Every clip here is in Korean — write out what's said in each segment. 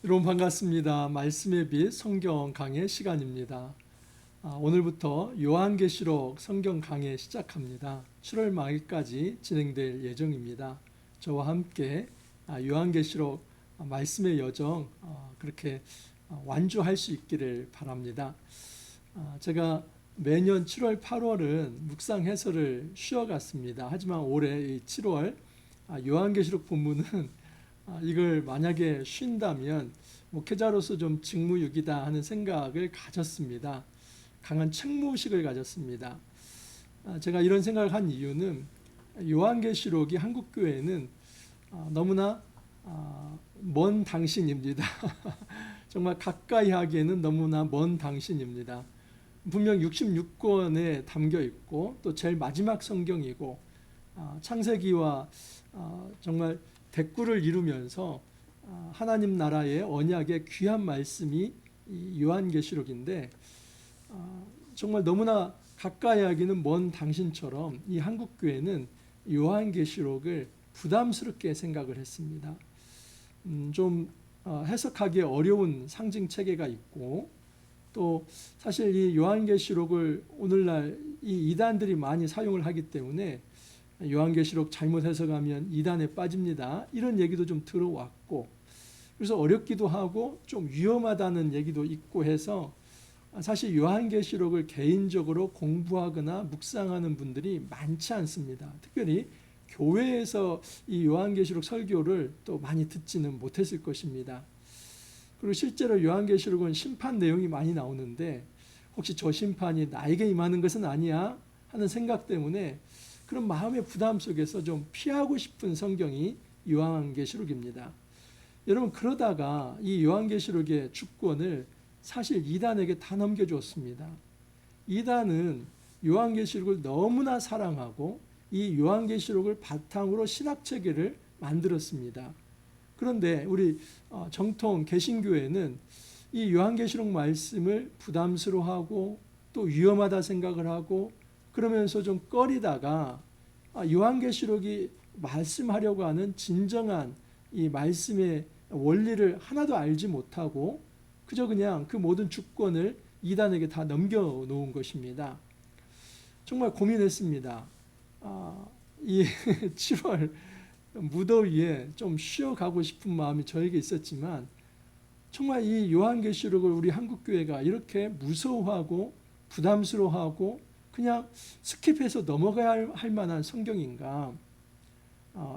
여러분 반갑습니다. 말씀의 빛 성경 강해 시간입니다. 오늘부터 요한계시록 성경 강해 시작합니다. 7월 말까지 진행될 예정입니다. 저와 함께 요한계시록 말씀의 여정 그렇게 완주할 수 있기를 바랍니다. 제가 매년 7월, 8월은 묵상 해설을 쉬어갔습니다. 하지만 올해 이 7월 요한계시록 본문은 이걸 만약에 쉰다면 목회자로서 좀 직무유기다 하는 생각을 가졌습니다. 강한 책무의식을 가졌습니다. 제가 이런 생각을 한 이유는 요한계시록이 한국교회는 너무나 먼 당신입니다. 정말 가까이 하기에는 너무나 먼 당신입니다. 분명 66권에 담겨 있고 또 제일 마지막 성경이고 창세기와 정말 대꾸를 이루면서 하나님 나라의 언약의 귀한 말씀이 이 요한계시록인데 정말 너무나 가까이 하기는 먼 당신처럼 이 한국교회는 요한계시록을 부담스럽게 생각을 했습니다. 좀 해석하기 어려운 상징 체계가 있고 또 사실 이 요한계시록을 오늘날 이 이단들이 많이 사용을 하기 때문에 요한계시록 잘못 해석하면 이단에 빠집니다. 이런 얘기도 좀 들어왔고 그래서 어렵기도 하고 좀 위험하다는 얘기도 있고 해서 사실 요한계시록을 개인적으로 공부하거나 묵상하는 분들이 많지 않습니다. 특별히 교회에서 이 요한계시록 설교를 또 많이 듣지는 못했을 것입니다. 그리고 실제로 요한계시록은 심판 내용이 많이 나오는데 혹시 저 심판이 나에게 임하는 것은 아니야 하는 생각 때문에 그런 마음의 부담 속에서 좀 피하고 싶은 성경이 요한계시록입니다. 여러분 그러다가 이 요한계시록의 주권을 사실 이단에게 다 넘겨주었습니다. 이단은 요한계시록을 너무나 사랑하고 이 요한계시록을 바탕으로 신학체계를 만들었습니다. 그런데 우리 정통 개신교회는 이 요한계시록 말씀을 부담스러워하고 또 위험하다 생각을 하고 그러면서 좀 꺼리다가 요한계시록이 말씀하려고 하는 진정한 이 말씀의 원리를 하나도 알지 못하고 그저 그냥 그 모든 주권을 이단에게 다 넘겨놓은 것입니다. 정말 고민했습니다. 이 7월 무더위에 좀 쉬어가고 싶은 마음이 저에게 있었지만 정말 이 요한계시록을 우리 한국교회가 이렇게 무서워하고 부담스러워하고 그냥 스킵해서 넘어가야 할 만한 성경인가?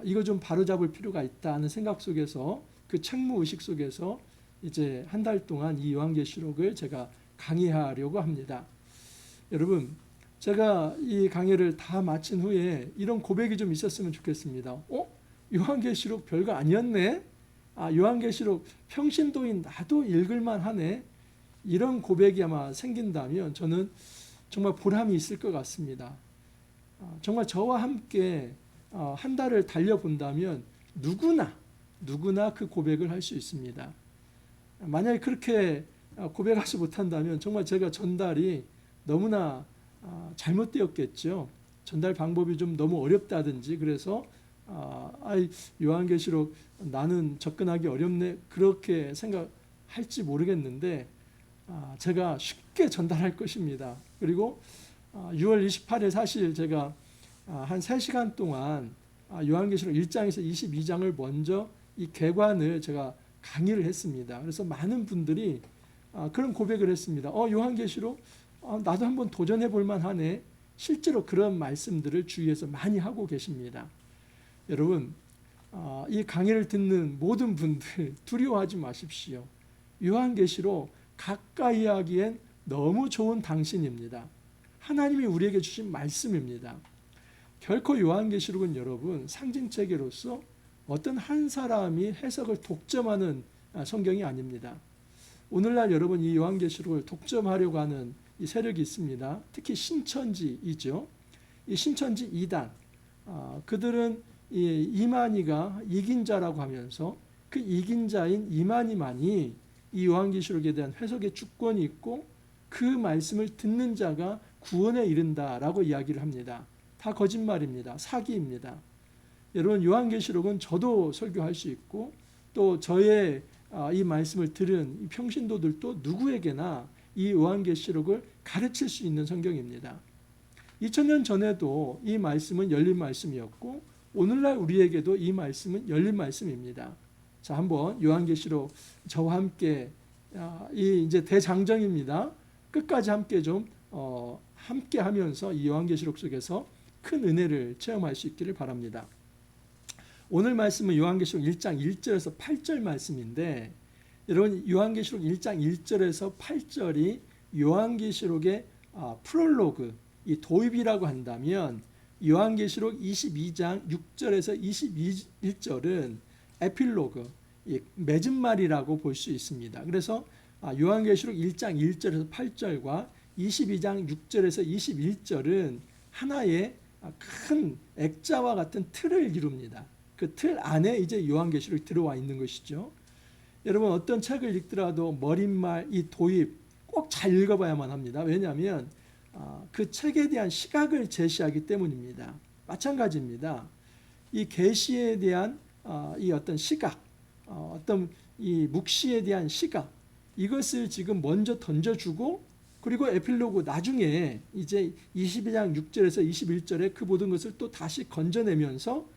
이거 좀 바로잡을 필요가 있다는 생각 속에서 그 책무의식 속에서 이제 한 달 동안 이 요한계시록을 제가 강의하려고 합니다. 여러분, 제가 이 강의를 다 마친 후에 이런 고백이 좀 있었으면 좋겠습니다. 요한계시록 별거 아니었네? 요한계시록 평신도인 나도 읽을만 하네? 이런 고백이 아마 생긴다면 저는 정말 보람이 있을 것 같습니다. 정말 저와 함께 한 달을 달려본다면 누구나 그 고백을 할 수 있습니다. 만약에 그렇게 고백하지 못한다면 정말 제가 전달이 너무나 잘못되었겠죠. 전달 방법이 좀 너무 어렵다든지 그래서 요한계시록 나는 접근하기 어렵네 그렇게 생각할지 모르겠는데 제가 쉽게 전달할 것입니다. 그리고 6월 28일 사실 제가 한 3시간 동안 요한계시록 1장에서 22장을 먼저 이 개관을 제가 강의를 했습니다. 그래서 많은 분들이 그런 고백을 했습니다. 요한계시록 나도 한번 도전해 볼 만하네. 실제로 그런 말씀들을 주위에서 많이 하고 계십니다. 여러분 이 강의를 듣는 모든 분들 두려워하지 마십시오. 요한계시록 가까이 하기엔 너무 좋은 당신입니다. 하나님이 우리에게 주신 말씀입니다. 결코 요한계시록은 여러분 상징체계로서 어떤 한 사람이 해석을 독점하는 성경이 아닙니다. 오늘날 여러분 이 요한계시록을 독점하려고 하는 이 세력이 있습니다. 특히 신천지이죠. 이 신천지 이단 그들은 이 이만희가 이긴 자라고 하면서 그 이긴 자인 이만희만이 이 요한계시록에 대한 해석의 주권이 있고 그 말씀을 듣는 자가 구원에 이른다라고 이야기를 합니다. 다 거짓말입니다. 사기입니다. 여러분 요한계시록은 저도 설교할 수 있고 또 저의 이 말씀을 들은 이 평신도들도 누구에게나 이 요한계시록을 가르칠 수 있는 성경입니다. 2000년 전에도 이 말씀은 열린 말씀이었고 오늘날 우리에게도 이 말씀은 열린 말씀입니다. 자, 한번 요한계시록 저와 함께 이 이제 대장정입니다. 끝까지 함께 좀 함께 하면서 이 요한계시록 속에서 큰 은혜를 체험할 수 있기를 바랍니다. 오늘 말씀은 요한계시록 1장 1절에서 8절 말씀인데 여러분 요한계시록 1장 1절에서 8절이 요한계시록의 프롤로그, 이 도입이라고 한다면 요한계시록 22장 6절에서 21절은 에필로그, 맺은 말이라고 볼 수 있습니다. 그래서 요한계시록 1장 1절에서 8절과 22장 6절에서 21절은 하나의 큰 액자와 같은 틀을 이룹니다. 그 틀 안에 이제 요한계시록이 들어와 있는 것이죠. 여러분 어떤 책을 읽더라도 머릿말, 이 도입 꼭 잘 읽어봐야만 합니다. 왜냐하면 그 책에 대한 시각을 제시하기 때문입니다. 마찬가지입니다. 이 계시에 대한 이 어떤 시각, 어떤 이 묵시에 대한 시각, 이것을 지금 먼저 던져주고 그리고 에필로그 나중에 이제 22장 6절에서 21절에 그 모든 것을 또 다시 건져내면서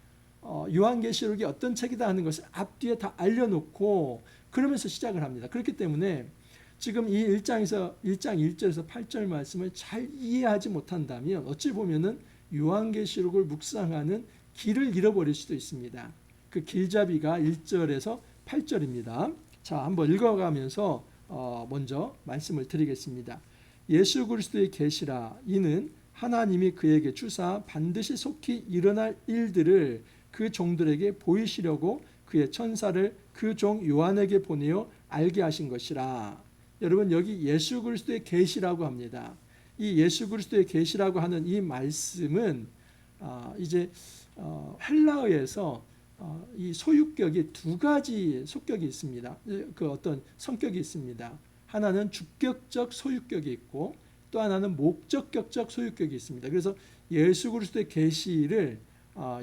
요한계시록이 어떤 책이다 하는 것을 앞뒤에 다 알려놓고 그러면서 시작을 합니다. 그렇기 때문에 지금 이 1장 1절에서 8절 말씀을 잘 이해하지 못한다면 어찌 보면은 요한계시록을 묵상하는 길을 잃어버릴 수도 있습니다. 그 길잡이가 1절에서 8절입니다. 자, 한번 읽어가면서 먼저 말씀을 드리겠습니다. 예수 그리스도의 계시라 이는 하나님이 그에게 주사 반드시 속히 일어날 일들을 그 종들에게 보이시려고 그의 천사를 그 종 요한에게 보내어 알게 하신 것이라. 여러분 여기 예수 그리스도의 계시라고 합니다. 이 예수 그리스도의 계시라고 하는 이 말씀은 이제 헬라어에서 이 소유격이 두 가지 속격이 있습니다. 그 어떤 성격이 있습니다. 하나는 주격적 소유격이 있고 또 하나는 목적격적 소유격이 있습니다. 그래서 예수 그리스도의 계시를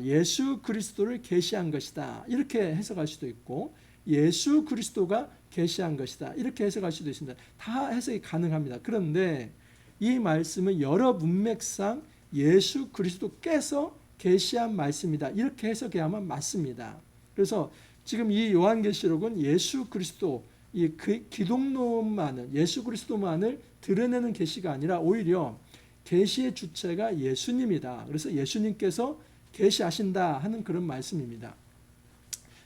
예수 그리스도를 계시한 것이다 이렇게 해석할 수도 있고 예수 그리스도가 계시한 것이다 이렇게 해석할 수도 있습니다. 다 해석이 가능합니다. 그런데 이 말씀은 여러 문맥상 예수 그리스도께서 계시한 말씀이다 이렇게 해석해야만 맞습니다. 그래서 지금 이 요한계시록은 예수 그리스도 이 기독론만을 예수 그리스도만을 드러내는 계시가 아니라 오히려 계시의 주체가 예수님이다. 그래서 예수님께서 계시하신다 하는 그런 말씀입니다.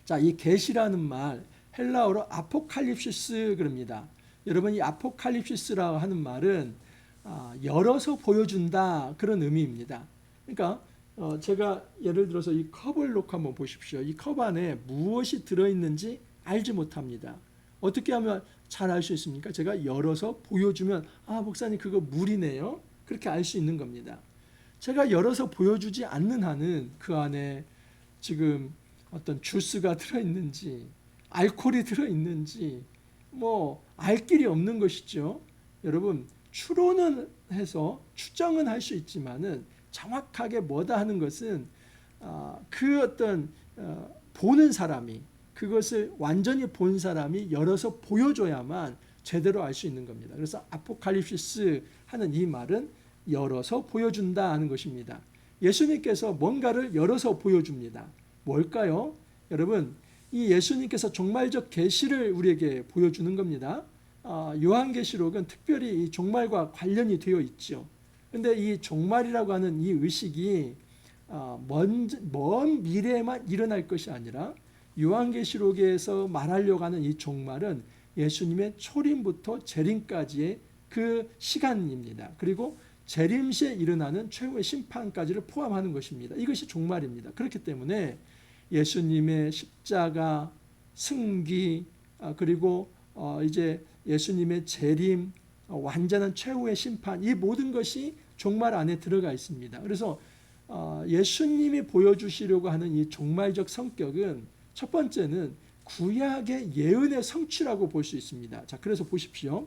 자, 이 계시라는 말 헬라어로 아포칼립시스 그럽니다. 여러분 이 아포칼립시스라고 하는 말은 열어서 보여준다 그런 의미입니다. 그러니까 제가 예를 들어서 이 컵을 놓고 한번 보십시오. 이 컵 안에 무엇이 들어있는지 알지 못합니다. 어떻게 하면 잘 알 수 있습니까? 제가 열어서 보여주면 목사님 그거 물이네요. 그렇게 알 수 있는 겁니다. 제가 열어서 보여주지 않는 한은 그 안에 지금 어떤 주스가 들어있는지 알코올이 들어있는지 알 길이 없는 것이죠. 여러분 추론은 해서 추정은 할 수 있지만은 정확하게 뭐다 하는 것은 그 어떤 보는 사람이 그것을 완전히 본 사람이 열어서 보여줘야만 제대로 알 수 있는 겁니다. 그래서 아포칼립시스 하는 이 말은 열어서 보여준다 하는 것입니다. 예수님께서 뭔가를 열어서 보여줍니다. 뭘까요? 여러분 이 예수님께서 종말적 계시를 우리에게 보여주는 겁니다. 요한계시록은 특별히 이 종말과 관련이 되어 있죠. 그런데 이 종말이라고 하는 이 의식이 먼 미래에만 일어날 것이 아니라 요한계시록에서 말하려고 하는 이 종말은 예수님의 초림부터 재림까지의 그 시간입니다. 그리고 재림 시에 일어나는 최후의 심판까지를 포함하는 것입니다. 이것이 종말입니다. 그렇기 때문에 예수님의 십자가, 승기, 그리고 이제 예수님의 재림, 완전한 최후의 심판, 이 모든 것이 종말 안에 들어가 있습니다. 그래서 예수님이 보여주시려고 하는 이 종말적 성격은 첫 번째는 구약의 예언의 성취라고 볼 수 있습니다. 자, 그래서 보십시오.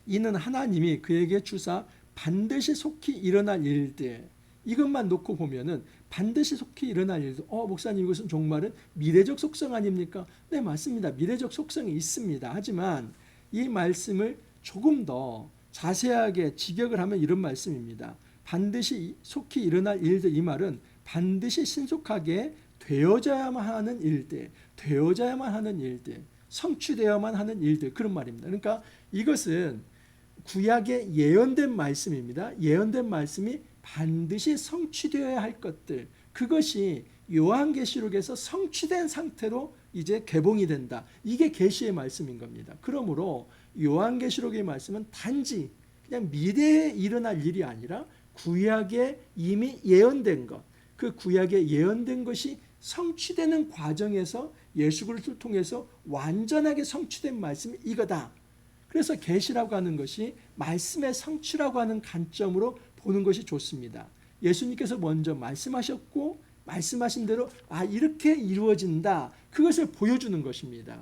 이는 하나님이 그에게 주사 반드시 속히 일어날 일들, 이것만 놓고 보면은 반드시 속히 일어날 일도 목사님 이것은 종말은 미래적 속성 아닙니까? 네, 맞습니다. 미래적 속성이 있습니다. 하지만 이 말씀을 조금 더 자세하게 직역을 하면 이런 말씀입니다. 반드시 속히 일어날 일들, 이 말은 반드시 신속하게 되어져야만 하는 일들, 되어져야만 하는 일들, 성취되어야만 하는 일들, 그런 말입니다. 그러니까 이것은 구약에 예언된 말씀입니다. 예언된 말씀이 반드시 성취되어야 할 것들, 그것이 요한계시록에서 성취된 상태로 이제 개봉이 된다. 이게 계시의 말씀인 겁니다. 그러므로 요한계시록의 말씀은 단지 그냥 미래에 일어날 일이 아니라 구약에 이미 예언된 것, 그 구약에 예언된 것이 성취되는 과정에서 예수 그리스도를 통해서 완전하게 성취된 말씀이 이거다. 그래서 계시라고 하는 것이 말씀의 성취라고 하는 관점으로 보는 것이 좋습니다. 예수님께서 먼저 말씀하셨고 말씀하신 대로 이렇게 이루어진다. 그것을 보여주는 것입니다.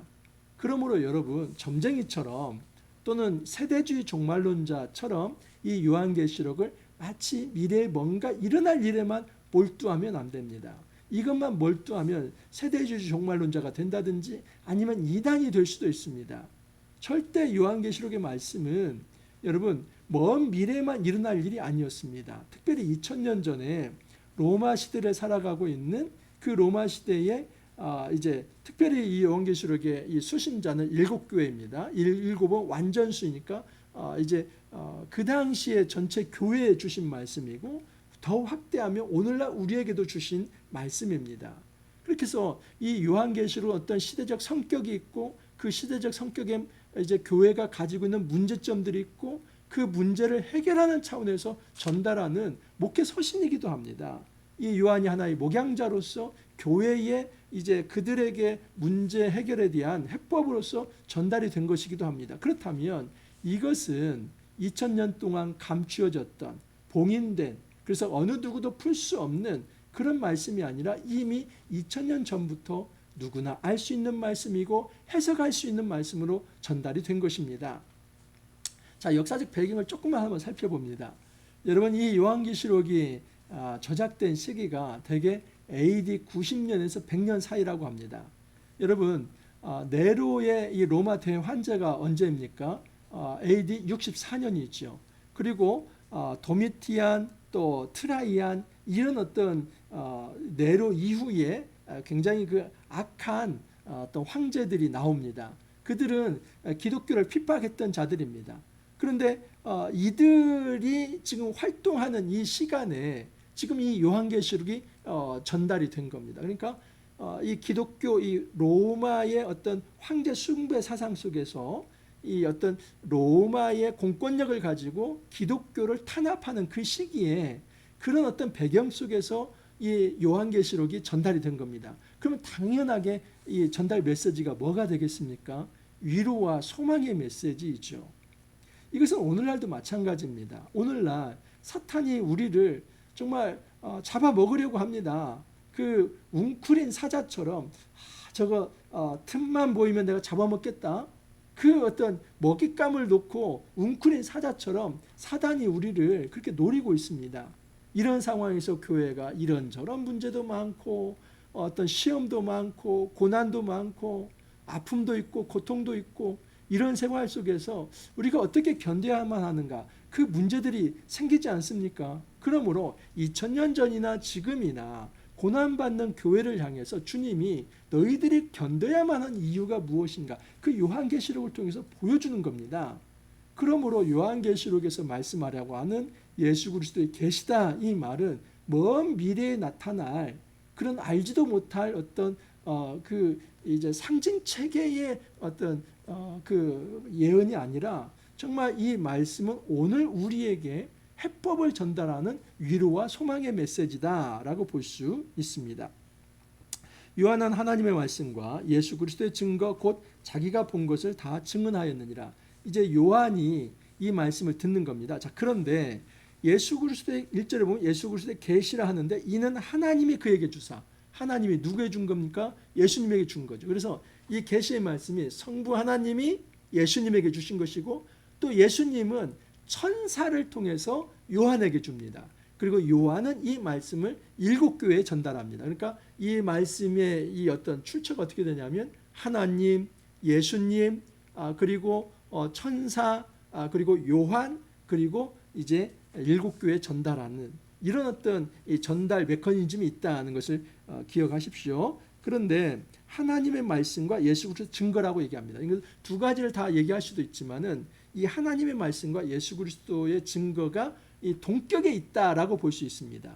그러므로 여러분, 점쟁이처럼 또는 세대주의 종말론자처럼 이 요한계시록을 마치 미래에 뭔가 일어날 일에만 몰두하면 안 됩니다. 이것만 몰두하면 세대주의 종말론자가 된다든지 아니면 이단이 될 수도 있습니다. 절대 요한계시록의 말씀은 여러분 먼 미래에만 일어날 일이 아니었습니다. 특별히 2000년 전에 로마 시대를 살아가고 있는 그 로마 시대에 이제 특별히 이 요한계시록의 이 수신자는 7교회입니다. 7은 완전수니까 이제 그 당시에 전체 교회에 주신 말씀이고 더 확대하면 오늘날 우리에게도 주신 말씀입니다. 그렇게 해서 이 요한계시록 어떤 시대적 성격이 있고 그 시대적 성격에 이제 교회가 가지고 있는 문제점들이 있고 그 문제를 해결하는 차원에서 전달하는 목회 서신이기도 합니다. 이 요한이 하나의 목양자로서 교회에 이제 그들에게 문제 해결에 대한 해법으로서 전달이 된 것이기도 합니다. 그렇다면 이것은 2000년 동안 감추어졌던 봉인된, 그래서 어느 누구도 풀 수 없는 그런 말씀이 아니라 이미 2000년 전부터 누구나 알 수 있는 말씀이고 해석할 수 있는 말씀으로 전달이 된 것입니다. 자, 역사적 배경을 조금만 한번 살펴봅니다. 여러분, 이 요한계시록이 저작된 시기가 대개 AD 90년에서 100년 사이라고 합니다. 여러분, 네로의 이 로마 대환제가 언제입니까? AD 64년이죠. 그리고 도미티안 또 트라이안 이런 어떤 네로 이후에 굉장히 그 악한 어떤 황제들이 나옵니다. 그들은 기독교를 핍박했던 자들입니다. 그런데 이들이 지금 활동하는 이 시간에 지금 이 요한계시록이 전달이 된 겁니다. 그러니까 이 기독교, 이 로마의 어떤 황제 숭배 사상 속에서 이 어떤 로마의 공권력을 가지고 기독교를 탄압하는 그 시기에 그런 어떤 배경 속에서 이 요한계시록이 전달이 된 겁니다. 그러면 당연하게 이 전달 메시지가 뭐가 되겠습니까? 위로와 소망의 메시지이죠. 이것은 오늘날도 마찬가지입니다. 오늘날 사탄이 우리를 정말 잡아먹으려고 합니다. 그 웅크린 사자처럼 저거 틈만 보이면 내가 잡아먹겠다. 그 어떤 먹잇감을 놓고 웅크린 사자처럼 사단이 우리를 그렇게 노리고 있습니다. 이런 상황에서 교회가 이런저런 문제도 많고 어떤 시험도 많고 고난도 많고 아픔도 있고 고통도 있고 이런 생활 속에서 우리가 어떻게 견뎌야만 하는가, 그 문제들이 생기지 않습니까? 그러므로 2000년 전이나 지금이나 고난받는 교회를 향해서 주님이 너희들이 견뎌야만 하는 이유가 무엇인가, 그 요한계시록을 통해서 보여주는 겁니다. 그러므로 요한계시록에서 말씀하려고 하는 예수 그리스도의 계시다, 이 말은 먼 미래에 나타날 그런 알지도 못할 어떤 그 이제 상징 체계의 어떤 그 예언이 아니라 정말 이 말씀은 오늘 우리에게 해법을 전달하는 위로와 소망의 메시지다라고 볼 수 있습니다. 요한은 하나님의 말씀과 예수 그리스도의 증거 곧 자기가 본 것을 다 증언하였느니라. 이제 요한이 이 말씀을 듣는 겁니다. 자, 그런데 예수 그리스도의 1절에 보면 예수 그리스도의 계시라 하는데 이는 하나님이 그에게 주사, 하나님이 누구에게 준 겁니까? 예수님에게 준 거죠. 그래서 이 계시의 말씀이 성부 하나님이 예수님에게 주신 것이고 또 예수님은 천사를 통해서 요한에게 줍니다. 그리고 요한은 이 말씀을 7교회에 전달합니다. 그러니까 이 말씀의 이 어떤 출처가 어떻게 되냐면 하나님, 예수님, 그리고 천사, 그리고 요한, 그리고 이제 7교회에 전달하는 이런 어떤 이 전달 메커니즘이 있다는 것을 기억하십시오. 그런데 하나님의 말씀과 예수 그리스도 증거라고 얘기합니다. 이거 두 가지를 다 얘기할 수도 있지만은 이 하나님의 말씀과 예수 그리스도의 증거가 이 동격에 있다라고 볼 수 있습니다.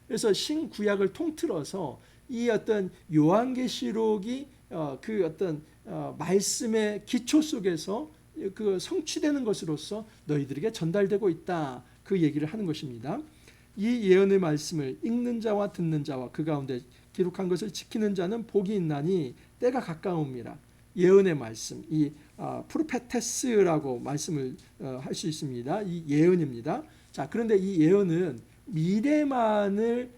그래서 신구약을 통틀어서 이 어떤 요한계시록이 그 어떤 말씀의 기초 속에서 그 성취되는 것으로서 너희들에게 전달되고 있다. 그 얘기를 하는 것입니다. 이 예언의 말씀을 읽는 자와 듣는 자와 그 가운데 기록한 것을 지키는 자는 복이 있나니 때가 가까움이라. 예언의 말씀, 이 프로페테스라고 말씀을 할 수 있습니다. 이 예언입니다. 자, 그런데 이 예언은 미래만을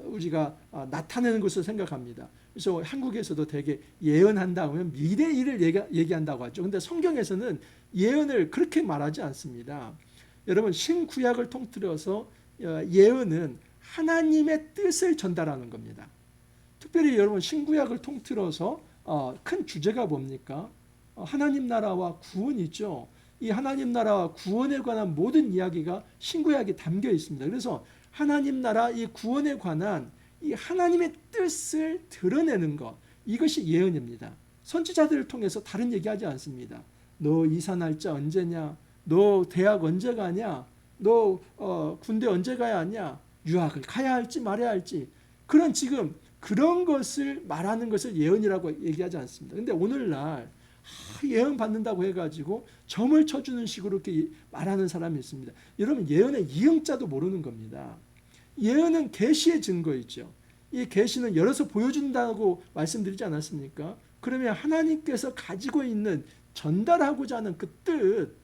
우리가 나타내는 것으로 생각합니다. 그래서 한국에서도 되게 예언한다 하면 미래 일을 얘기한다고 하죠. 그런데 성경에서는 예언을 그렇게 말하지 않습니다. 여러분, 신구약을 통틀어서 예언은 하나님의 뜻을 전달하는 겁니다. 특별히 여러분 신구약을 통틀어서 큰 주제가 뭡니까? 하나님 나라와 구원이죠. 이 하나님 나라와 구원에 관한 모든 이야기가 신구약에 담겨 있습니다. 그래서 하나님 나라 이 구원에 관한 이 하나님의 뜻을 드러내는 것, 이것이 예언입니다. 선지자들을 통해서 다른 얘기하지 않습니다. 너 이사 날짜 언제냐? 너 대학 언제 가냐? 너 군대 언제 가야 하냐? 유학을 가야 할지 말아야 할지, 그런 지금 그런 것을 말하는 것을 예언이라고 얘기하지 않습니다. 그런데 오늘날 예언 받는다고 해가지고 점을 쳐주는 식으로 이렇게 말하는 사람이 있습니다. 여러분, 예언의 이응자도 모르는 겁니다. 예언은 계시의 증거이죠. 이 계시는 열어서 보여준다고 말씀드리지 않았습니까? 그러면 하나님께서 가지고 있는 전달하고자 하는 그 뜻,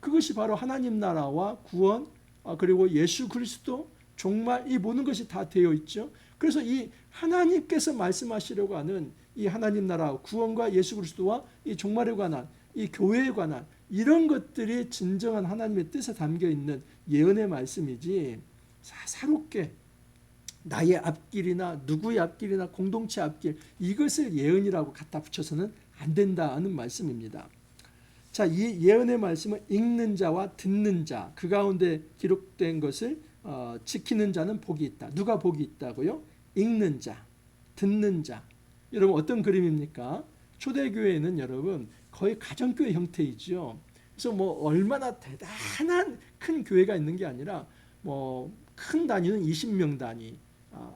그것이 바로 하나님 나라와 구원, 그리고 예수 그리스도, 종말, 이 모든 것이 다 되어 있죠. 그래서 이 하나님께서 말씀하시려고 하는 이 하나님 나라 구원과 예수 그리스도와 이 종말에 관한, 이 교회에 관한 이런 것들이 진정한 하나님의 뜻에 담겨 있는 예언의 말씀이지, 사사롭게 나의 앞길이나 누구의 앞길이나 공동체 앞길, 이것을 예언이라고 갖다 붙여서는 안 된다는 말씀입니다. 자, 이 예언의 말씀은 읽는 자와 듣는 자, 그 가운데 기록된 것을 지키는 자는 복이 있다. 누가 복이 있다고요? 읽는 자, 듣는 자. 여러분, 어떤 그림입니까? 초대교회는 여러분 거의 가정교회 형태이죠. 그래서 뭐 얼마나 대단한 큰 교회가 있는 게 아니라 뭐 큰 단위는 20명 단위,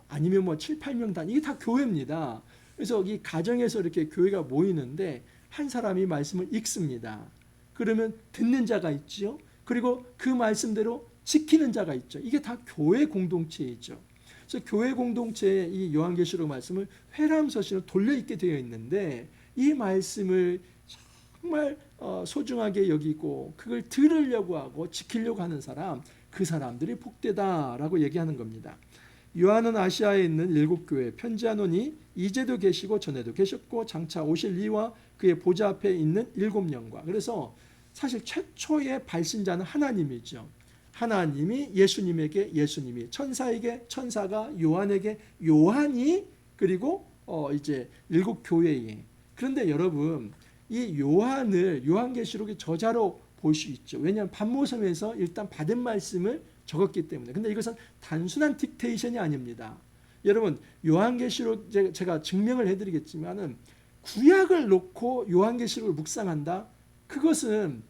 아니면 뭐 7, 8명 단위, 이게 다 교회입니다. 그래서 이 가정에서 이렇게 교회가 모이는데 한 사람이 말씀을 읽습니다. 그러면 듣는 자가 있죠. 그리고 그 말씀대로 지키는 자가 있죠. 이게 다 교회 공동체이죠. 그래서 교회 공동체의 이 요한계시록 말씀을 회람서신으로 돌려 읽게 되어 있는데, 이 말씀을 정말 소중하게 여기고 그걸 들으려고 하고 지키려고 하는 사람, 그 사람들이 복되다라고 얘기하는 겁니다. 요한은 아시아에 있는 7교회 편지하노니 이제도 계시고 전에도 계셨고 장차 오실 이와 그의 보좌 앞에 있는 7영과, 그래서 사실 최초의 발신자는 하나님이죠. 하나님이 예수님에게 예수님이, 천사에게 천사가, 요한에게 요한이, 그리고 이제 7교회에. 그런데 여러분, 이 요한을 요한계시록의 저자로 볼 수 있죠. 왜냐하면 patmos에서 일단 받은 말씀을 적었기 때문에. 근데 이것은 단순한 딕테이션이 아닙니다. 여러분, 요한계시록 제가 증명을 해드리겠지만은 구약을 놓고 요한계시록을 묵상한다? 그것은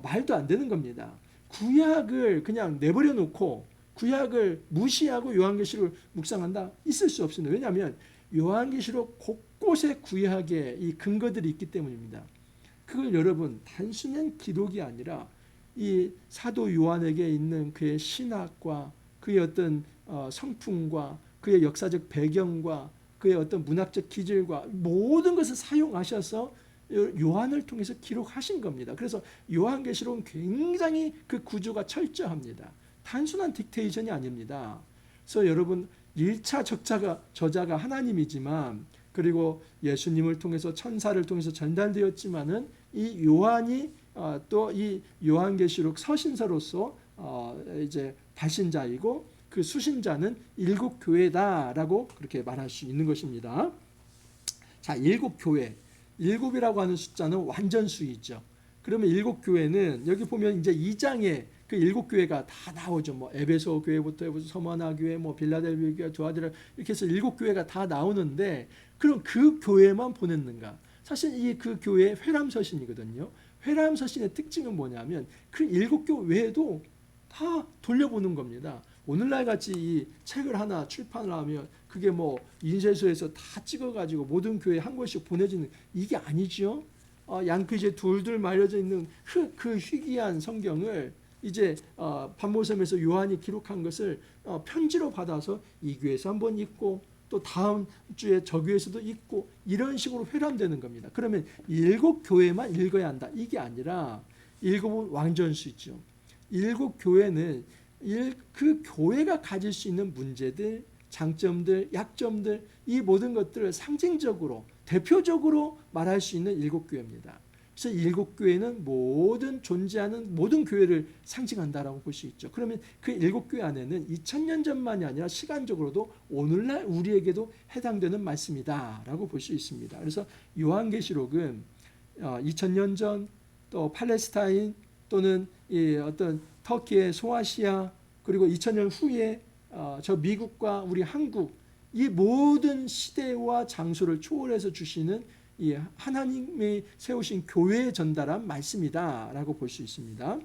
말도 안 되는 겁니다. 구약을 그냥 내버려 놓고 구약을 무시하고 요한계시록을 묵상한다? 있을 수 없습니다. 왜냐하면 요한계시록 곳곳에 구약의 이 근거들이 있기 때문입니다. 그걸 여러분 단순한 기록이 아니라 이 사도 요한에게 있는 그의 신학과 그의 어떤 성품과 그의 역사적 배경과 그의 어떤 문학적 기질과 모든 것을 사용하셔서 요한을 통해서 기록하신 겁니다. 그래서 요한계시록은 굉장히 그 구조가 철저합니다. 단순한 딕테이션이 아닙니다. 그래서 여러분, 1차 저자가 하나님이지만, 그리고 예수님을 통해서 천사를 통해서 전달되었지만은 이 요한이 또 이 요한계시록 서신서로서 이제 발신자이고, 그 수신자는 일곱 교회다라고 그렇게 말할 수 있는 것입니다. 자, 일곱 교회. 일곱이라고 하는 숫자는 완전수이죠. 그러면 일곱 교회는 여기 보면 이제 2장에 그 일곱 교회가 다 나오죠. 뭐 에베소 교회부터 해서 서머나 교회, 뭐 빌라델비아 교회, 두아디라 이렇게 해서 일곱 교회가 다 나오는데 그럼 그 교회만 보냈는가? 사실 이 그 교회의 회람서신이거든요. 회람서신의 특징은 뭐냐면 그 일곱 교회 외에도 다 돌려보는 겁니다. 오늘날 같이 이 책을 하나 출판을 하면 그게 뭐 인쇄소에서 다 찍어가지고 모든 교회에 한 권씩 보내지는 이게 아니죠. 양피지에 둘둘 말려져 있는 그 희귀한 성경을 이제 반모섬에서 요한이 기록한 것을 편지로 받아서 이 교회에서 한번 읽고 또 다음 주에 저 교회에서도 읽고 이런 식으로 회람되는 겁니다. 그러면 일곱 교회만 읽어야 한다. 이게 아니라 일곱은 왕전수죠. 일곱 교회는 그 교회가 가질 수 있는 문제들, 장점들, 약점들 이 모든 것들을 상징적으로 대표적으로 말할 수 있는 일곱 교회입니다. 그래서 일곱 교회는 모든 존재하는 모든 교회를 상징한다라고 볼 수 있죠. 그러면 그 일곱 교회 안에는 2000년 전만이 아니라 시간적으로도 오늘날 우리에게도 해당되는 말씀이다라고 볼 수 있습니다. 그래서 요한계시록은 2000년 전 또 팔레스타인 또는 이 어떤 터키의 소아시아 그리고 2000년 후에 저 미국과 우리 한국 이 모든 시대와 장소를 초월해서 주시는 이 하나님이 세우신 교회에 전달한 말씀이다라고 볼 수 있습니다.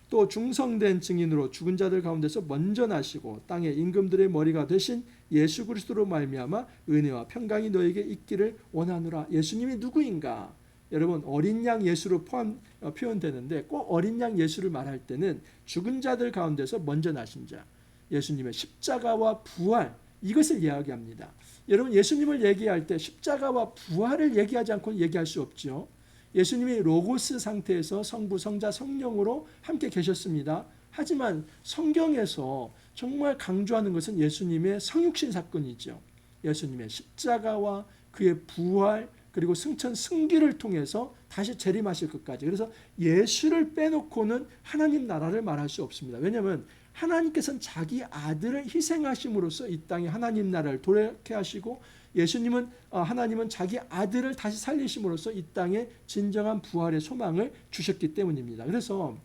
또 중성된 증인으로 죽은 자들 가운데서 먼저 나시고 땅의 임금들의 머리가 되신 예수 그리스도로 말미암아 은혜와 평강이 너에게 있기를 원하노라. 예수님이 누구인가? 여러분 어린 양 예수로 표현되는데 꼭 어린 양 예수를 말할 때는 죽은 자들 가운데서 먼저 나신 자, 예수님의 십자가와 부활 이것을 이야기합니다. 여러분 예수님을 얘기할 때 십자가와 부활을 얘기하지 않고는 얘기할 수 없죠. 예수님이 로고스 상태에서 성부, 성자, 성령으로 함께 계셨습니다. 하지만 성경에서 정말 강조하는 것은 예수님의 성육신 사건이죠. 예수님의 십자가와 그의 부활 그리고 승천 승기를 통해서 다시 재림하실 것까지. 그래서 예수를 빼놓고는 하나님 나라를 말할 수 없습니다. 왜냐하면 하나님께서는 자기 아들을 희생하심으로써 이 땅에 하나님 나라를 도래케 하시고 예수님은 하나님은 자기 아들을 다시 살리심으로써 이 땅에 진정한 부활의 소망을 주셨기 때문입니다. 그래서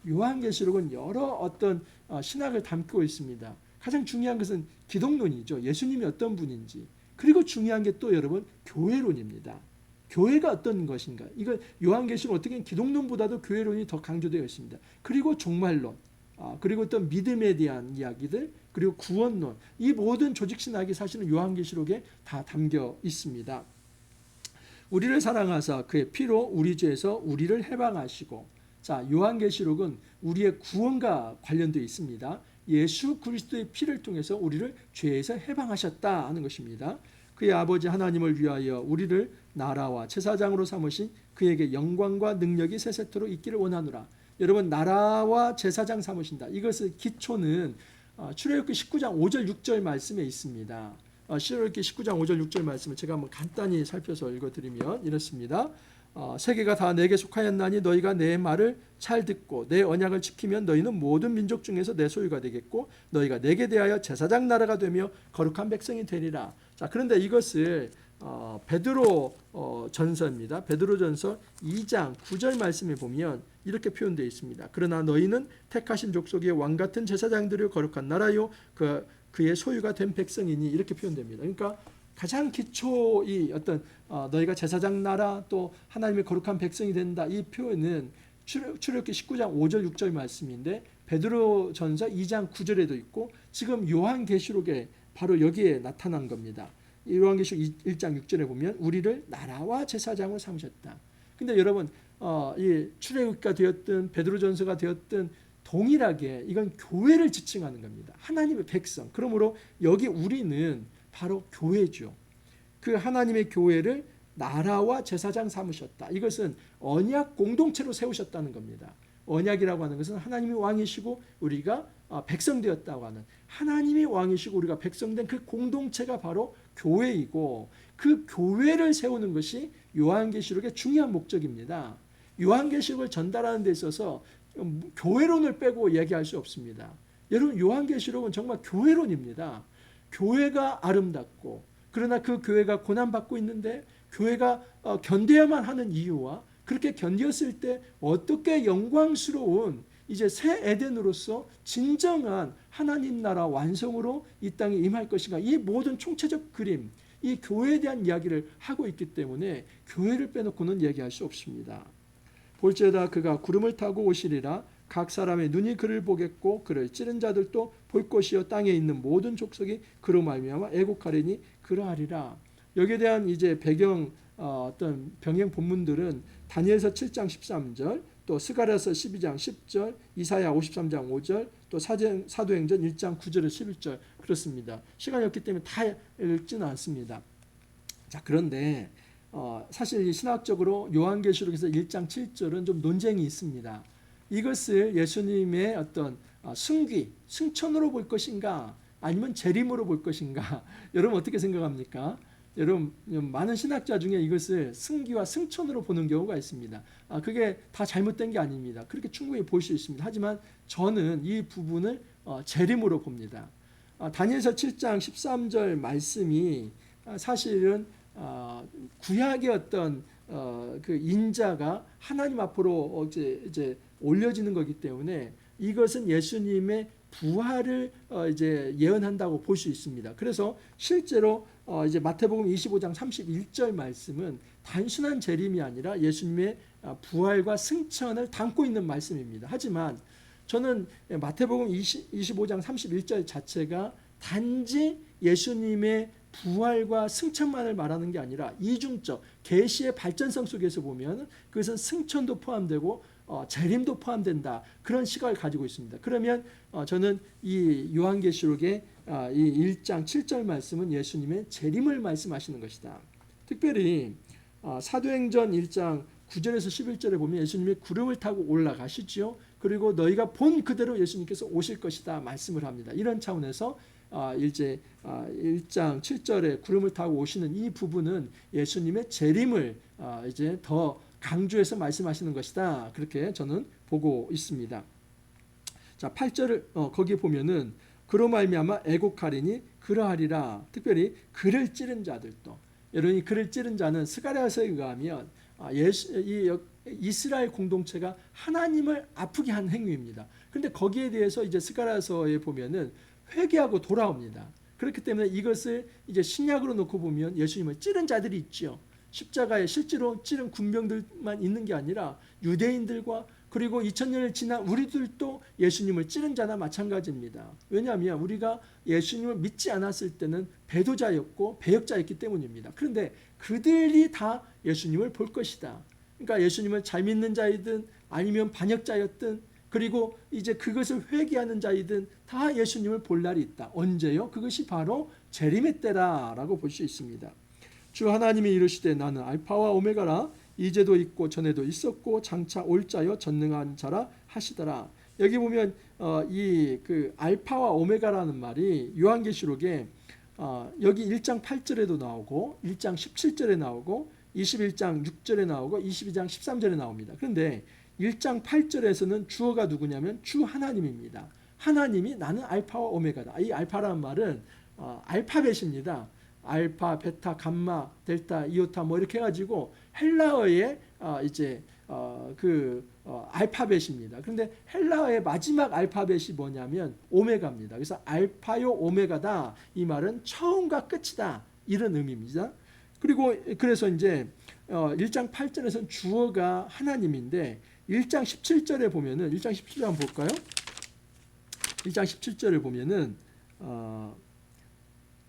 요한계시록은 여러 어떤 신학을 담고 있습니다. 가장 중요한 것은 기독론이죠. 예수님이 어떤 분인지. 그리고 중요한 게 또 여러분 교회론입니다. 교회가 어떤 것인가. 이걸 요한계시록 어떻게 기독론보다도 교회론이 더 강조되어 있습니다. 그리고 종말론. 그리고 어떤 믿음에 대한 이야기들 그리고 구원론 이 모든 조직신학이 사실은 요한계시록에 다 담겨 있습니다. 우리를 사랑하사 그의 피로 우리 죄에서 우리를 해방하시고 자 요한계시록은 우리의 구원과 관련되어 있습니다. 예수 그리스도의 피를 통해서 우리를 죄에서 해방하셨다 하는 것입니다. 그의 아버지 하나님을 위하여 우리를 나라와 제사장으로 삼으신 그에게 영광과 능력이 세세토록 있기를 원하노라. 여러분 나라와 제사장 삼으신다. 이것의 기초는 출애굽기 19장 5절 6절 말씀에 있습니다. 출애굽기 19장 5절 6절 말씀을 제가 한번 간단히 살펴서 읽어드리면 이렇습니다. 세계가 다 내게 속하였나니 너희가 내 말을 잘 듣고 내 언약을 지키면 너희는 모든 민족 중에서 내 소유가 되겠고 너희가 내게 대하여 제사장 나라가 되며 거룩한 백성이 되리라. 자 그런데 이것을 베드로 전서입니다. 베드로 전서 2장 9절 말씀에 보면 이렇게 표현되어 있습니다. 그러나 너희는 택하신 족속의 왕같은 제사장들의 거룩한 나라요 그의 소유가 된 백성이니 이렇게 표현됩니다. 그러니까 가장 기초이 어떤 너희가 제사장 나라 또 하나님의 거룩한 백성이 된다 이 표현은 출애굽기 19장 5절 6절 말씀인데 베드로 전서 2장 9절에도 있고 지금 요한계시록에 바로 여기에 나타난 겁니다. 요한계시록 1장 6절에 보면 우리를 나라와 제사장을 삼으셨다. 근데 여러분 이 출애굽기가 되었든 베드로전서가 되었든 동일하게 이건 교회를 지칭하는 겁니다. 하나님의 백성. 그러므로 여기 우리는 바로 교회죠. 그 하나님의 교회를 나라와 제사장 삼으셨다. 이것은 언약 공동체로 세우셨다는 겁니다. 언약이라고 하는 것은 하나님이 왕이시고 우리가 백성 되었다고 하는 하나님이 왕이시고 우리가 백성된 그 공동체가 바로 교회이고 그 교회를 세우는 것이 요한계시록의 중요한 목적입니다. 요한계시록을 전달하는 데 있어서 교회론을 빼고 얘기할 수 없습니다. 여러분 요한계시록은 정말 교회론입니다. 교회가 아름답고 그러나 그 교회가 고난받고 있는데 교회가 견뎌야만 하는 이유와 그렇게 견뎠을 때 어떻게 영광스러운 이제 새 에덴으로서 진정한 하나님 나라 완성으로 이 땅에 임할 것인가, 이 모든 총체적 그림, 이 교회에 대한 이야기를 하고 있기 때문에 교회를 빼놓고는 얘기할 수 없습니다. 볼지어다 그가 구름을 타고 오시리라. 각 사람의 눈이 그를 보겠고 그를 찌른 자들도 볼 것이요 땅에 있는 모든 족속이 그로 말미암아 애곡하리니 그러하리라. 여기에 대한 이제 배경 어떤 병행 본문들은 다니엘서 7장 13절, 또 스가랴서 12장 10절, 이사야 53장 5절, 또 사도행전 1장 9절에서 11절 그렇습니다. 시간이 없기 때문에 다 읽지는 않습니다. 자, 그런데 사실 신학적으로 요한계시록에서 1장 7절은 좀 논쟁이 있습니다. 이것을 예수님의 어떤 승귀, 승천으로 볼 것인가 아니면 재림으로 볼 것인가, 여러분 어떻게 생각합니까? 여러분 많은 신학자 중에 이것을 승기와 승천으로 보는 경우가 있습니다. 그게 다 잘못된 게 아닙니다. 그렇게 충분히 볼 수 있습니다. 하지만 저는 이 부분을 재림으로 봅니다. 다니엘서 7장 13절 말씀이 사실은 구약의 어떤 그 인자가 하나님 앞으로 이제 올려지는 거기 때문에 이것은 예수님의 부활을 이제 예언한다고 볼 수 있습니다. 그래서 실제로 이제 마태복음 25장 31절 말씀은 단순한 재림이 아니라 예수님의 부활과 승천을 담고 있는 말씀입니다. 하지만 저는 마태복음 25장 31절 자체가 단지 예수님의 부활과 승천만을 말하는 게 아니라 이중적 계시의 발전성 속에서 보면 그것은 승천도 포함되고 재림도 포함된다, 그런 시각을 가지고 있습니다. 그러면 저는 이 요한계시록의 이 1장 7절 말씀은 예수님의 재림을 말씀하시는 것이다. 특별히 사도행전 1장 9절에서 11절에 보면 예수님이 구름을 타고 올라가시지요. 그리고 너희가 본 그대로 예수님께서 오실 것이다 말씀을 합니다. 이런 차원에서 이제 1장 7절에 구름을 타고 오시는 이 부분은 예수님의 재림을 이제 더 강조해서 말씀하시는 것이다, 그렇게 저는 보고 있습니다. 자, 8절을 거기에 보면은 그로 말미암아 애곡하리니 그러하리라. 특별히 그를 찌른 자들도, 여러분이 그를 찌른 자는 스가랴서에 의하면 이스라엘 공동체가 하나님을 아프게 한 행위입니다. 그런데 거기에 대해서 이제 스가랴서에 보면은 회개하고 돌아옵니다. 그렇기 때문에 이것을 이제 신약으로 놓고 보면 예수님을 찌른 자들이 있죠. 십자가에 실제로 찌른 군병들만 있는 게 아니라 유대인들과 그리고 2000년을 지난 우리들도 예수님을 찌른 자나 마찬가지입니다. 왜냐하면 우리가 예수님을 믿지 않았을 때는 배도자였고 배역자였기 때문입니다. 그런데 그들이 다 예수님을 볼 것이다. 그러니까 예수님을 잘 믿는 자이든 아니면 반역자였든 그리고 이제 그것을 회개하는 자이든 다 예수님을 볼 날이 있다. 언제요? 그것이 바로 재림의 때라라고 볼 수 있습니다. 주 하나님이 이르시되 나는 알파와 오메가라, 이제도 있고 전에도 있었고 장차 올 자여 전능한 자라 하시더라. 여기 보면 이 그 알파와 오메가라는 말이 요한계시록에 여기 1장 8절에도 나오고 1장 17절에 나오고 21장 6절에 나오고 22장 13절에 나옵니다. 그런데 1장 8절에서는 주어가 누구냐면 주 하나님입니다. 하나님이 나는 알파와 오메가다. 이 알파라는 말은 알파벳입니다. 알파, 베타, 감마, 델타, 이오타 뭐 이렇게 해가지고 헬라어의 이제 알파벳입니다. 그런데 헬라어의 마지막 알파벳이 뭐냐면 오메가입니다. 그래서 알파요 오메가다. 이 말은 처음과 끝이다, 이런 의미입니다. 그리고 그래서 이제 1장 8절에서는 주어가 하나님인데 1장 17절에 보면은 1장 17절 한번 볼까요? 1장 17절을 보면은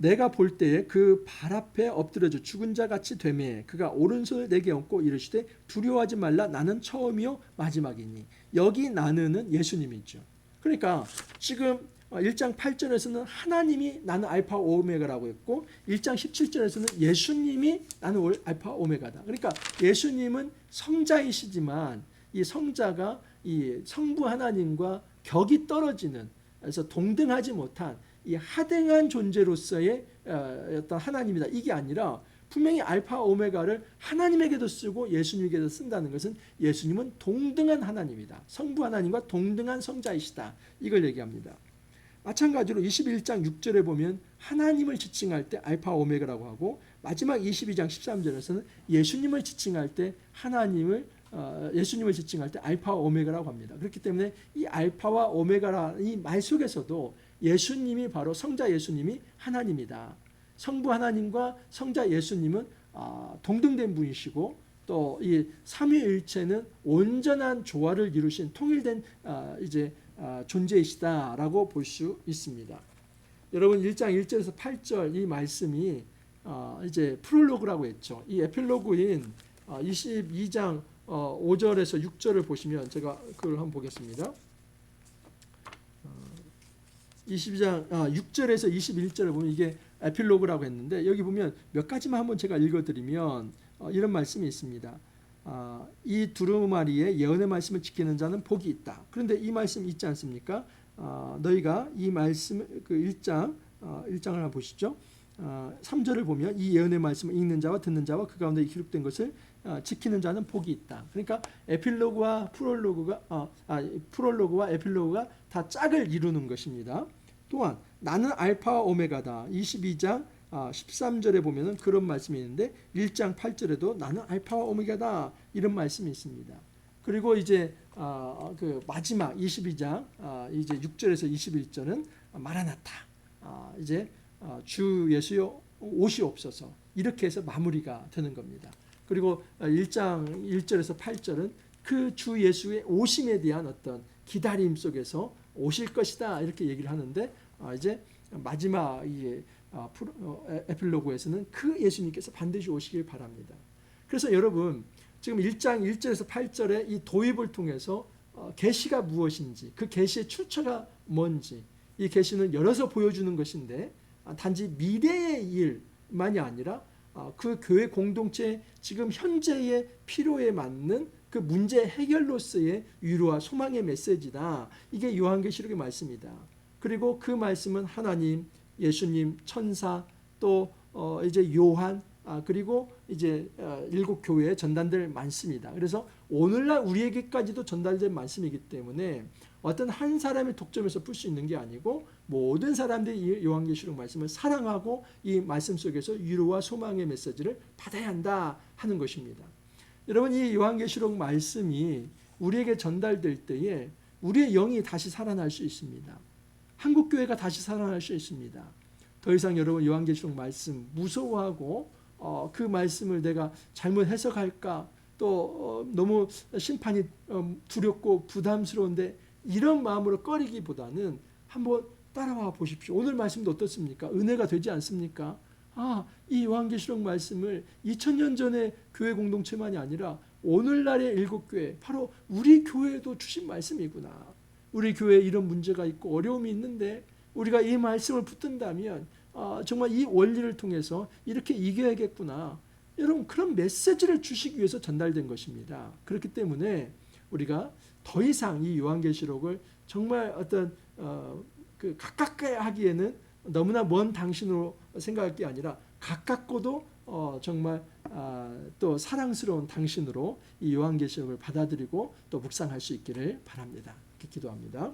내가 볼 때에 그 발 앞에 엎드려져 죽은 자 같이 되매 그가 오른손을 내게 얹고 이르시되 두려워하지 말라, 나는 처음이요 마지막이니. 여기 나는은 예수님이죠. 그러니까 지금 1장 8절에서는 하나님이 나는 알파 오메가라고 했고 1장 17절에서는 예수님이 나는 알파 오메가다. 그러니까 예수님은 성자이시지만 이 성자가 이 성부 하나님과 격이 떨어지는, 그래서 동등하지 못한 이 하등한 존재로서의 어떤 하나님이다. 이게 아니라 분명히 알파 오메가를 하나님에게도 쓰고 예수님에게도 쓴다는 것은 예수님은 동등한 하나님이다. 성부 하나님과 동등한 성자이시다. 이걸 얘기합니다. 마찬가지로 21장 6절에 보면 하나님을 지칭할 때 알파 오메가라고 하고, 마지막 22장 13절에서는 예수님을 지칭할 때 예수님을 지칭할 때 알파 오메가라고 합니다. 그렇기 때문에 이 알파와 오메가라는 이 말 속에서도 예수님이 바로 성자 예수님이 하나님이다. 성부 하나님과 성자 예수님은 동등된 분이시고, 또 이 삼위일체는 온전한 조화를 이루신 통일된 존재이시다라고 볼 수 있습니다. 여러분 1장 1절에서 8절 이 말씀이 이제 프롤로그라고 했죠. 이 에필로그인 22장 5절에서 6절을 보시면 제가 그걸 한번 보겠습니다. 22장 6절에서 21절을 보면 이게 에필로그라고 했는데, 여기 보면 몇 가지만 한번 제가 읽어드리면 이런 말씀이 있습니다. 이 두루마리에 예언의 말씀을 지키는 자는 복이 있다. 그런데 이 말씀 있지 않습니까? 너희가 이 말씀 그 1장을 한번 보시죠. 3절을 보면 이 예언의 말씀을 읽는 자와 듣는 자와 그 가운데 기록된 것을 지키는 자는 복이 있다. 그러니까 에필로그와 프롤로그와 에필로그가 다 짝을 이루는 것입니다. 또한 나는 알파와 오메가다. 22장 13절에 보면은 그런 말씀이 있는데, 1장 8절에도 나는 알파와 오메가다 이런 말씀이 있습니다. 그리고 이제 그 마지막 22장 이제 6절에서 21절은 마라나타, 이제 주 예수여 오시옵소서, 이렇게 해서 마무리가 되는 겁니다. 그리고 1장 1절에서 8절은 그 주 예수의 오심에 대한 어떤 기다림 속에서 오실 것이다 이렇게 얘기를 하는데, 이제 마지막 에필로그에서는 그 예수님께서 반드시 오시길 바랍니다. 그래서 여러분 지금 1장 1절에서 8절의 이 도입을 통해서 계시가 무엇인지, 그 계시의 출처가 뭔지, 이 계시는 열어서 보여주는 것인데, 단지 미래의 일만이 아니라 그 교회 공동체 지금 현재의 필요에 맞는 그 문제 해결로서의 위로와 소망의 메시지다. 이게 요한계시록의 말씀이다. 그리고 그 말씀은 하나님, 예수님, 천사, 또 이제 요한, 그리고 이제 7교회에 전달될 말씀이다. 그래서 오늘날 우리에게까지도 전달된 말씀이기 때문에 어떤 한 사람의 독점에서 풀 수 있는 게 아니고, 모든 사람들이 이 요한계시록 말씀을 사랑하고 이 말씀 속에서 위로와 소망의 메시지를 받아야 한다 하는 것입니다. 여러분, 이 요한계시록 말씀이 우리에게 전달될 때에 우리의 영이 다시 살아날 수 있습니다. 한국교회가 다시 살아날 수 있습니다. 더 이상 여러분 요한계시록 말씀 무서워하고 그 말씀을 내가 잘못 해석할까, 또 너무 심판이 두렵고 부담스러운데 이런 마음으로 꺼리기보다는 한번 따라와 보십시오. 오늘 말씀도 어떻습니까? 은혜가 되지 않습니까? 이 요한계시록 말씀을 2000년 전의 교회 공동체만이 아니라 오늘날의 7교회, 바로 우리 교회에도 주신 말씀이구나. 우리 교회에 이런 문제가 있고 어려움이 있는데 우리가 이 말씀을 붙든다면 정말 이 원리를 통해서 이렇게 이겨야겠구나. 여러분, 그런 메시지를 주시기 위해서 전달된 것입니다. 그렇기 때문에 우리가 더 이상 이 요한계시록을 정말 어떤 그 가깝게 하기에는 너무나 먼 당신으로 생각할 게 아니라 가깝고도 정말 또 사랑스러운 당신으로 이 요한계시록을 받아들이고 또 묵상할 수 있기를 바랍니다. 이렇게 기도합니다.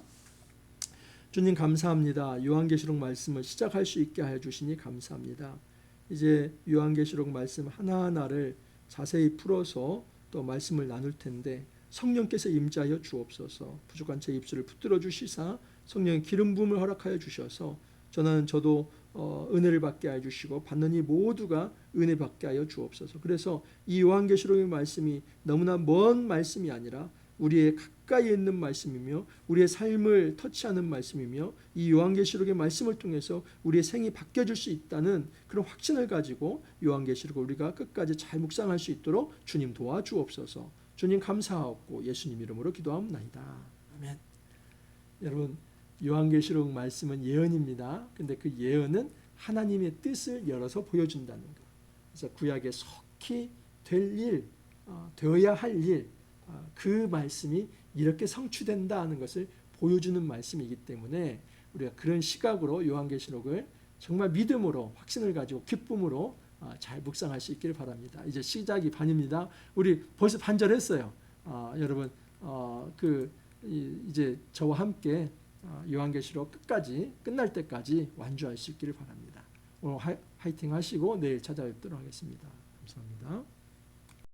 주님 감사합니다. 요한계시록 말씀을 시작할 수 있게 하여 주시니 감사합니다. 이제 요한계시록 말씀 하나하나를 자세히 풀어서 또 말씀을 나눌 텐데, 성령께서 임재하여 주옵소서. 부족한 제 입술을 붙들어 주시사 성령의 기름 부음을 허락하여 주셔서 저도 은혜를 받게 하여 주시고 받는 이 모두가 은혜 받게 하여 주옵소서. 그래서 이 요한계시록의 말씀이 너무나 먼 말씀이 아니라 우리의 가까이 있는 말씀이며 우리의 삶을 터치하는 말씀이며, 이 요한계시록의 말씀을 통해서 우리의 생이 바뀌어질 수 있다는 그런 확신을 가지고 요한계시록을 우리가 끝까지 잘 묵상할 수 있도록 주님 도와주옵소서. 주님 감사하옵고 예수님 이름으로 기도합나이다. 아멘. 여러분, 요한계시록 말씀은 예언입니다. 근데 그 예언은 하나님의 뜻을 열어서 보여준다는 것. 그래서 구약에 속히 될 일, 되어야 할 일, 그 말씀이 이렇게 성취된다 하는 것을 보여주는 말씀이기 때문에 우리가 그런 시각으로 요한계시록을 정말 믿음으로, 확신을 가지고 기쁨으로 잘 묵상할 수 있기를 바랍니다. 이제 시작이 반입니다. 우리 벌써 반절했어요. 여러분, 이제 저와 함께 요한계시록 끝까지 끝날 때까지 완주할 수 있기를 바랍니다. 오늘 화이팅 하시고 내일 찾아뵙도록 하겠습니다. 감사합니다.